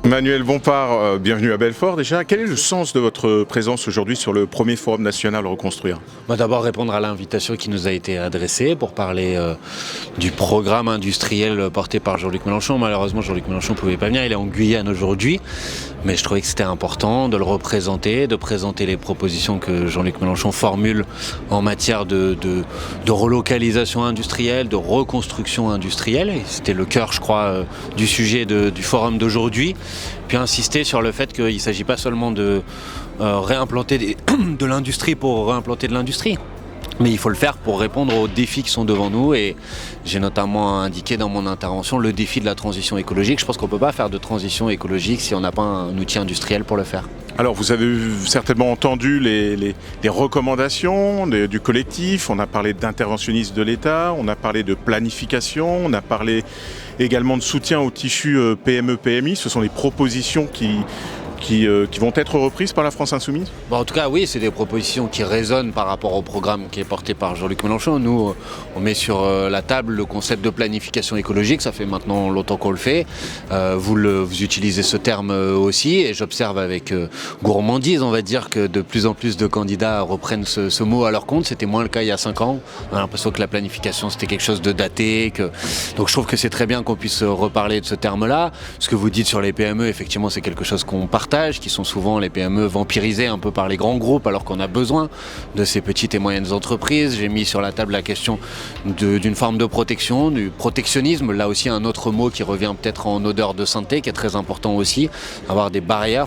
Manuel Bompard, bienvenue à Belfort déjà. Quel est le sens de votre présence aujourd'hui sur le premier forum national Reconstruire ? D'abord répondre à l'invitation qui nous a été adressée pour parler du programme industriel porté par Jean-Luc Mélenchon. Malheureusement, Jean-Luc Mélenchon ne pouvait pas venir, il est en Guyane aujourd'hui. Mais je trouvais que c'était important de le représenter, de présenter les propositions que Jean-Luc Mélenchon formule en matière de relocalisation industrielle, de reconstruction industrielle. Et c'était le cœur, je crois, du sujet du forum d'aujourd'hui. Puis insister sur le fait qu'il ne s'agit pas seulement de réimplanter de l'industrie pour réimplanter de l'industrie. Mais il faut le faire pour répondre aux défis qui sont devant nous et j'ai notamment indiqué dans mon intervention le défi de la transition écologique. Je pense qu'on ne peut pas faire de transition écologique si on n'a pas un outil industriel pour le faire. Alors vous avez certainement entendu les recommandations du collectif, on a parlé d'interventionnisme de l'État, on a parlé de planification, on a parlé également de soutien au tissu PME-PMI, ce sont des propositions qui vont être reprises par la France Insoumise ? En tout cas, oui, c'est des propositions qui résonnent par rapport au programme qui est porté par Jean-Luc Mélenchon. Nous, on met sur la table le concept de planification écologique. Ça fait maintenant longtemps qu'on le fait. Vous utilisez ce terme aussi. Et j'observe avec gourmandise, on va dire, que de plus en plus de candidats reprennent ce mot à leur compte. C'était moins le cas il y a 5 ans. On a l'impression que la planification, c'était quelque chose de daté. Donc je trouve que c'est très bien qu'on puisse reparler de ce terme-là. Ce que vous dites sur les PME, effectivement, c'est quelque chose qu'on partage, qui sont souvent les PME vampirisées un peu par les grands groupes alors qu'on a besoin de ces petites et moyennes entreprises. J'ai mis sur la table la question d'une forme de protection, du protectionnisme, là aussi un autre mot qui revient peut-être en odeur de sainteté, qui est très important aussi, avoir des barrières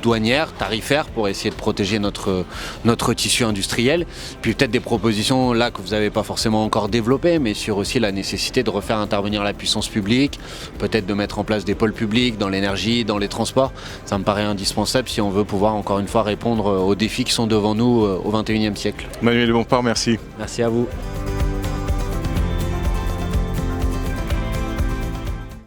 douanières, tarifaires pour essayer de protéger notre tissu industriel. Puis peut-être des propositions là que vous n'avez pas forcément encore développées, mais sur aussi la nécessité de refaire intervenir la puissance publique, peut-être de mettre en place des pôles publics dans l'énergie, dans les transports. Ça me paraît indispensable si on veut pouvoir encore une fois répondre aux défis qui sont devant nous au XXIe siècle. Manuel Bompard, merci. Merci à vous.